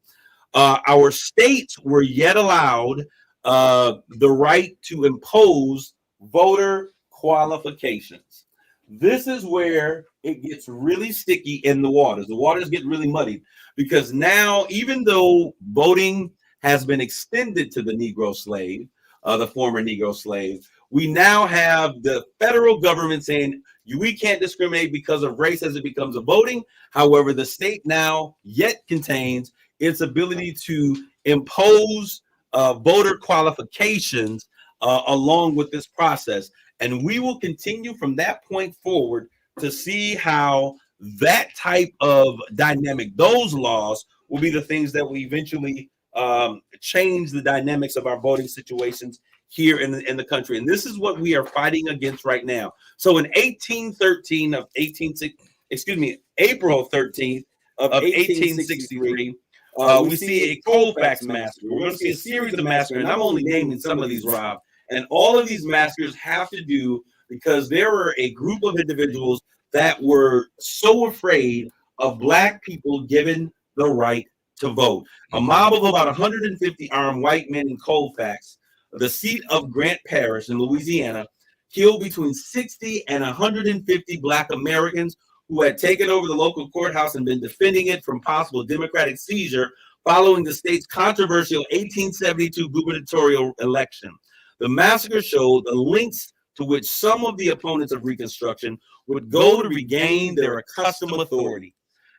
Our states were yet allowed the right to impose voter qualifications. This is where it gets really sticky in the waters. The waters get really muddy because now, even though voting has been extended to the Negro slave, the former Negro slave, we now have the federal government saying we can't discriminate because of race as it becomes a voting. However, the state now yet contains its ability to impose voter qualifications along with this process. And we will continue from that point forward to see how that type of dynamic, those laws will be the things that will eventually change the dynamics of our voting situations here in the country. And this is what we are fighting against right now. So in April 13th of 1863, we see a Colfax massacre. We're going to see a series of massacres, and I'm only naming some of these, Rob. And all of these massacres have to do because there were a group of individuals that were so afraid of black people given the right to vote. A mob of about 150 armed white men in Colfax, the seat of Grant Parish in Louisiana, killed between 60 and 150 black Americans who had taken over the local courthouse and been defending it from possible Democratic seizure following the state's controversial 1872 gubernatorial election. The massacre showed the lengths to which some of the opponents of Reconstruction would go to regain their accustomed authority.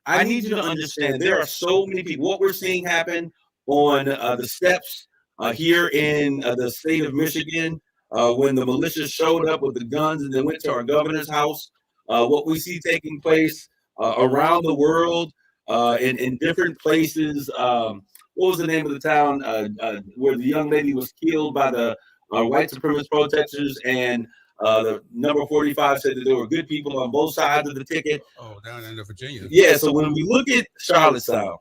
I need you to understand there are so many people. What we're seeing happen on the steps here in the state of Michigan, when the militia showed up with the guns and then went to our governor's house, what we see taking place around the world in different places. What was the name of the town where the young lady was killed by the white supremacist protesters, and the number 45 said that there were good people on both sides of the ticket. Oh, down in Virginia. Yeah, so when we look at Charlottetown,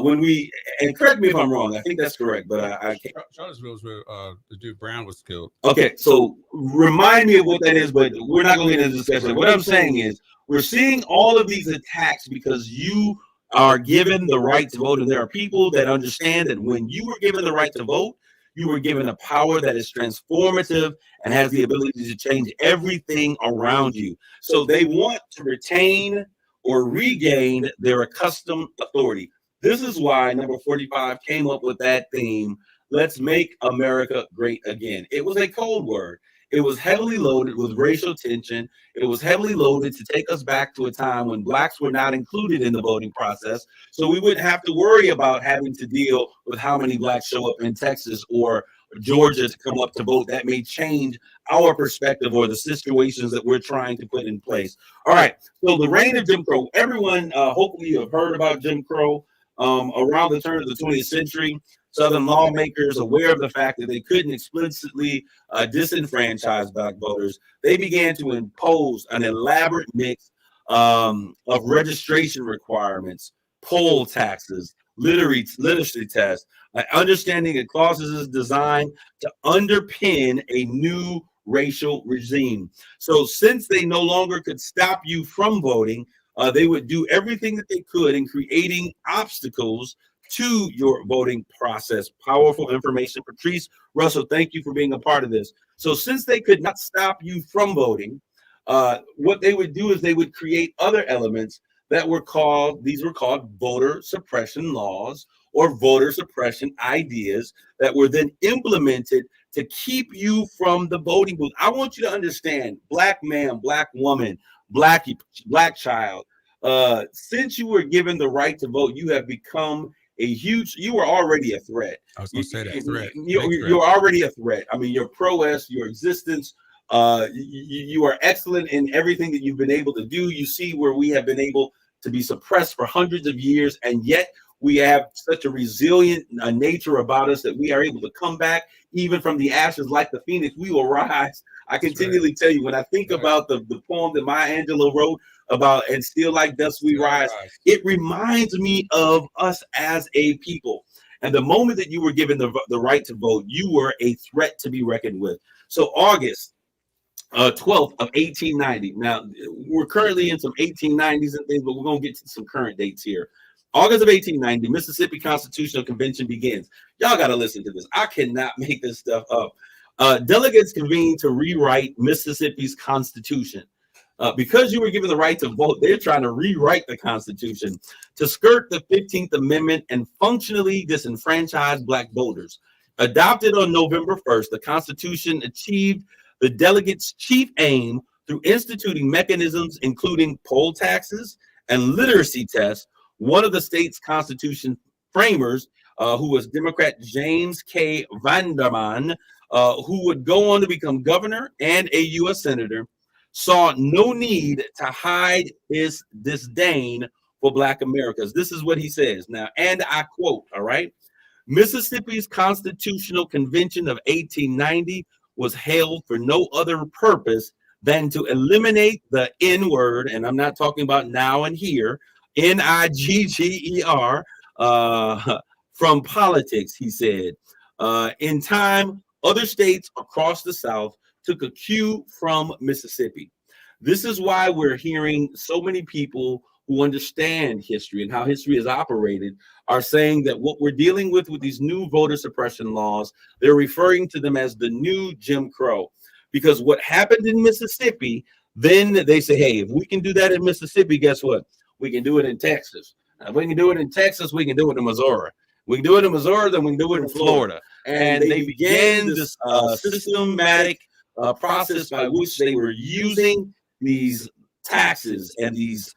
when we, and correct me if I'm wrong, I think that's correct, but I can't. Charlottesville is where the dude Brown was killed. Okay, so remind me of what that is, but we're not going to get into this discussion. What I'm saying is we're seeing all of these attacks because you are given the right to vote, and there are people that understand that when you were given the right to vote, You were given a power that is transformative and has the ability to change everything around you. So they want to retain or regain their accustomed authority. This is why number 45 came up with that theme. Let's make America great again. It was a cold word. It was heavily loaded with racial tension. It was heavily loaded to take us back to a time when blacks were not included in the voting process. So we wouldn't have to worry about having to deal with how many blacks show up in Texas or Georgia to come up to vote. That may change our perspective or the situations that we're trying to put in place. All right. So the reign of Jim Crow. Everyone, hopefully you have heard about Jim Crow. Around the turn of the 20th century, Southern lawmakers, aware of the fact that they couldn't explicitly disenfranchise black voters, they began to impose an elaborate mix of registration requirements, poll taxes, literacy tests, understanding that clauses is designed to underpin a new racial regime. So since they no longer could stop you from voting, they would do everything that they could in creating obstacles to your voting process. Powerful information. Patrice Russell, thank you for being a part of this. So since they could not stop you from voting, what they would do is they would create other elements that were called voter suppression laws or voter suppression ideas that were then implemented to keep you from the voting booth. I want you to understand, black man, black woman, black child, since you were given the right to vote, you have become you were already a threat. I was going to say that threat. You're already a threat. I mean, your prowess, your existence, you are excellent in everything that you've been able to do. You see where we have been able to be suppressed for hundreds of years, and yet we have such a resilient nature about us that we are able to come back even from the ashes like the phoenix. We will rise. I continually tell you, when I think about the poem that Maya Angelou wrote about "and still like dust we rise," it reminds me of us as a people. And the moment that you were given the right to vote, you were a threat to be reckoned with. So August 12th of 1890. Now, we're currently in some 1890s and things, but we're going to get to some current dates here. August of 1890, Mississippi Constitutional Convention begins. Y'all got to listen to this. I cannot make this stuff up. Delegates convened to rewrite Mississippi's Constitution. Because you were given the right to vote, they're trying to rewrite the Constitution to skirt the 15th Amendment and functionally disenfranchise black voters. Adopted on November 1st, the Constitution achieved the delegates' chief aim through instituting mechanisms including poll taxes and literacy tests. One of the state's constitution framers, who was Democrat James K. Vanderman, who would go on to become governor and a U.S. senator, saw no need to hide his disdain for black Americans. This is what he says now, and I quote, all right, Mississippi's Constitutional Convention of 1890 was held for no other purpose than to eliminate the N word, and I'm not talking about now and here, Nigger, from politics, he said. In time, other states across the South took a cue from Mississippi. This is why we're hearing so many people who understand history and how history is operated are saying that what we're dealing with these new voter suppression laws, they're referring to them as the new Jim Crow. Because what happened in Mississippi, then they say, hey, if we can do that in Mississippi, guess what? We can do it in Texas. If we can do it in Texas, we can do it in Missouri. We can do it in Missouri, then we can do it in Florida. And they began this systematic process by which they were using these taxes and these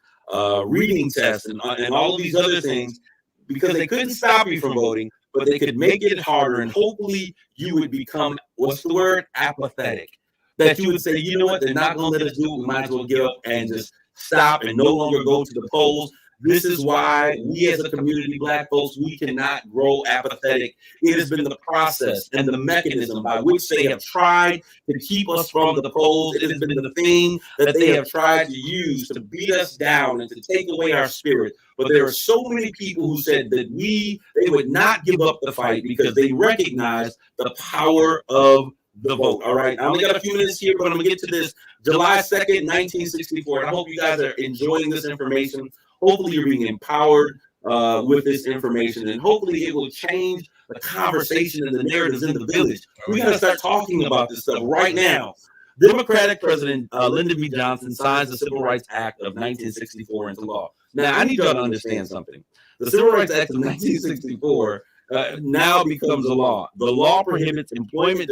reading tests and all of these other things, because they couldn't stop you from voting, but they could make it harder. And hopefully you would become, what's the word? Apathetic. That you would say, you know what, they're not going to let us do it. We might as well give up and just stop and no longer go to the polls. This is why we as a community, black folks, we cannot grow apathetic. It has been the process and the mechanism by which they have tried to keep us from the polls. It has been the thing that they have tried to use to beat us down and to take away our spirit. But there are so many people who said that they would not give up the fight because they recognize the power of the vote. All right. I only got a few minutes here, but I'm going to get to this. July 2nd, 1964. And I hope you guys are enjoying this information. Hopefully you're being empowered with this information, and hopefully it will change the conversation and the narratives in the village. We got to start talking about this stuff right now. Democratic President Lyndon B. Johnson signs the Civil Rights Act of 1964 into law. Now, I need y'all to understand something. The Civil Rights Act of 1964 now becomes a law. The law prohibits employment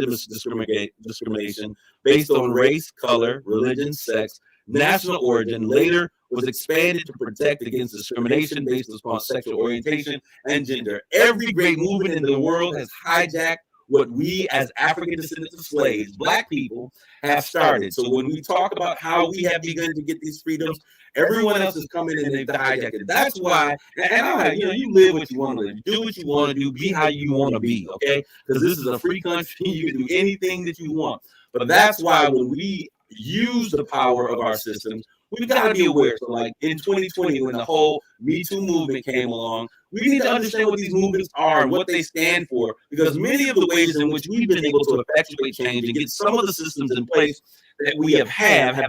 discrimination based on race, color, religion, sex, national origin. Later was expanded to protect against discrimination based upon sexual orientation and gender. Every great movement in the world has hijacked what we as African descendants of slaves, Black people, have started. So when we talk about how we have begun to get these freedoms, everyone else is coming in and they've hijacked it. That's why, and you live what you want to live, do what you want to do, be how you want to be, okay? Because this is a free country. You can do anything that you want. But that's why when we use the power of our systems, we've got to be aware. So like in 2020, when the whole Me Too movement came along, we need to understand what these movements are and what they stand for, because many of the ways in which we've been able to effectuate change and get some of the systems in place that we have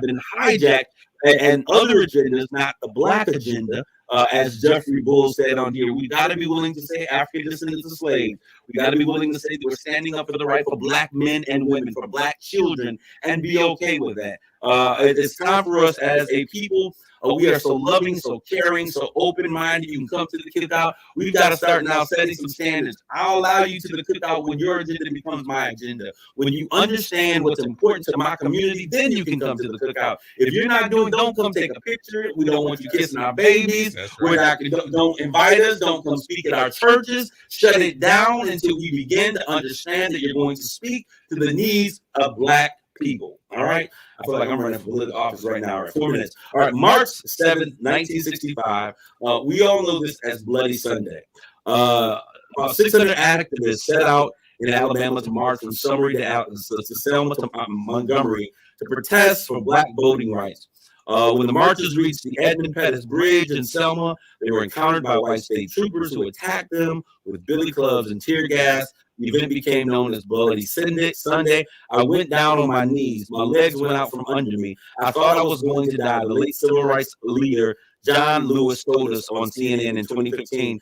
been hijacked, and other agendas, not the Black agenda. As Jeffrey Bull said on here, we got to be willing to say African descendants of slaves. We got to be willing to say that we're standing up for the right for Black men and women, for Black children, and be okay with that. It's time for us as a people. We are so loving, so caring, so open-minded. You can come to the cookout. We've got to start now setting some standards. I'll allow you to the cookout when your agenda becomes my agenda. When you understand what's important to my community, then you can come to the cookout. If you're not doing, don't come take a picture. We don't want you kissing our babies. We're not, don't invite us. Don't come speak at our churches. Shut it down until we begin to understand that you're going to speak to the needs of Black people. All right. I feel like I'm running for political office right now. All right, 4 minutes. All right, March 7th, 1965. We all know this as Bloody Sunday. About 600 activists set out in Alabama to march from Selma to Montgomery to protest for Black voting rights. When the marchers reached the Edmund Pettus Bridge in Selma, they were encountered by white state troopers who attacked them with billy clubs and tear gas. The event became known as Bloody Sunday. I went down on my knees. My legs went out from under me. I thought I was going to die. The late civil rights leader, John Lewis, told us on CNN in 2015.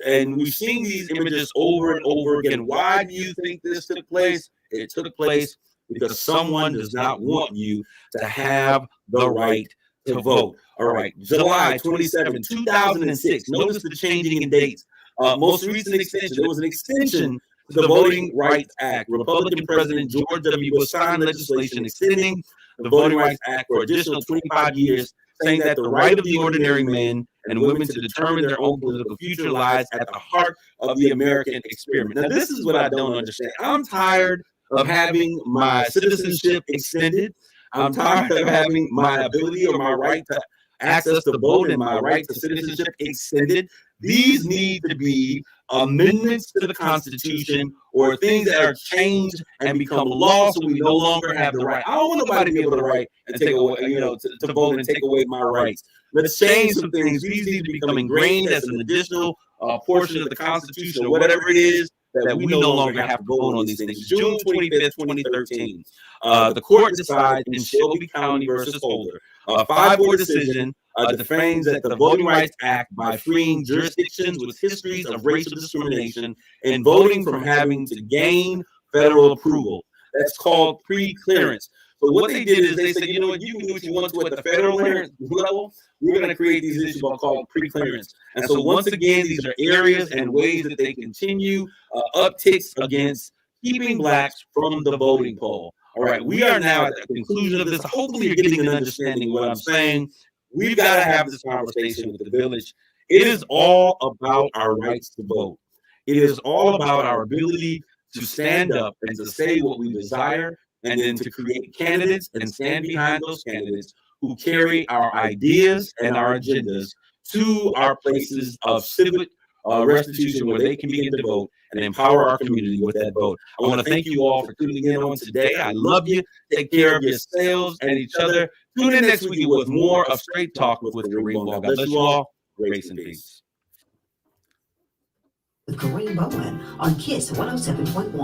And we've seen these images over and over again. Why do you think this took place? It took place because someone does not want you to have the right to vote. All right, July 27, 2006. Notice the changing in dates. Most recent extension. There was an extension to the Voting Rights Act. Republican President George W. Bush signed legislation extending the Voting Rights Act for additional 25 years, saying that the right of the ordinary men and women to determine their own political future lies at the heart of the American experiment. Now, this is what I don't understand. I'm tired of having my citizenship extended. I'm tired of having my ability or my right to access to vote and my right to citizenship extended. These need to be amendments to the Constitution or things that are changed and become law, so we no longer have the right. I don't want nobody to be able to write and take away, to vote and take away my rights. Let's change some things. These need to become ingrained as an additional portion of the Constitution or whatever it is, that we no longer have to vote on these things. June 25th, 2013, the court decided in Shelby County versus Holder, a 5-4 decision defines that the Voting Rights Act by freeing jurisdictions with histories of racial discrimination and voting from having to gain federal approval. That's called pre-clearance. So what they did is they said, you know what, you can do what you want to at the federal level. We're going to create these issues called pre-clearance. And so once again, these are areas and ways that they continue upticks against keeping Blacks from the voting poll. All right, we are now at the conclusion of this. Hopefully you're getting an understanding of what I'm saying. We've got to have this conversation with the village. It is all about our rights to vote. It is all about our ability to stand up and to say what we desire, and then to create candidates and stand behind those candidates who carry our ideas and our agendas to our places of civic restitution where they can begin to vote and empower our community with that vote. I want to thank you all for tuning in on today. I love you. Take care of yourselves and each other. Tune in next week with more of Straight Talk with Kareem Bowen. God bless you all. Grace and peace. With Kareem Bowen on KISS 107.1.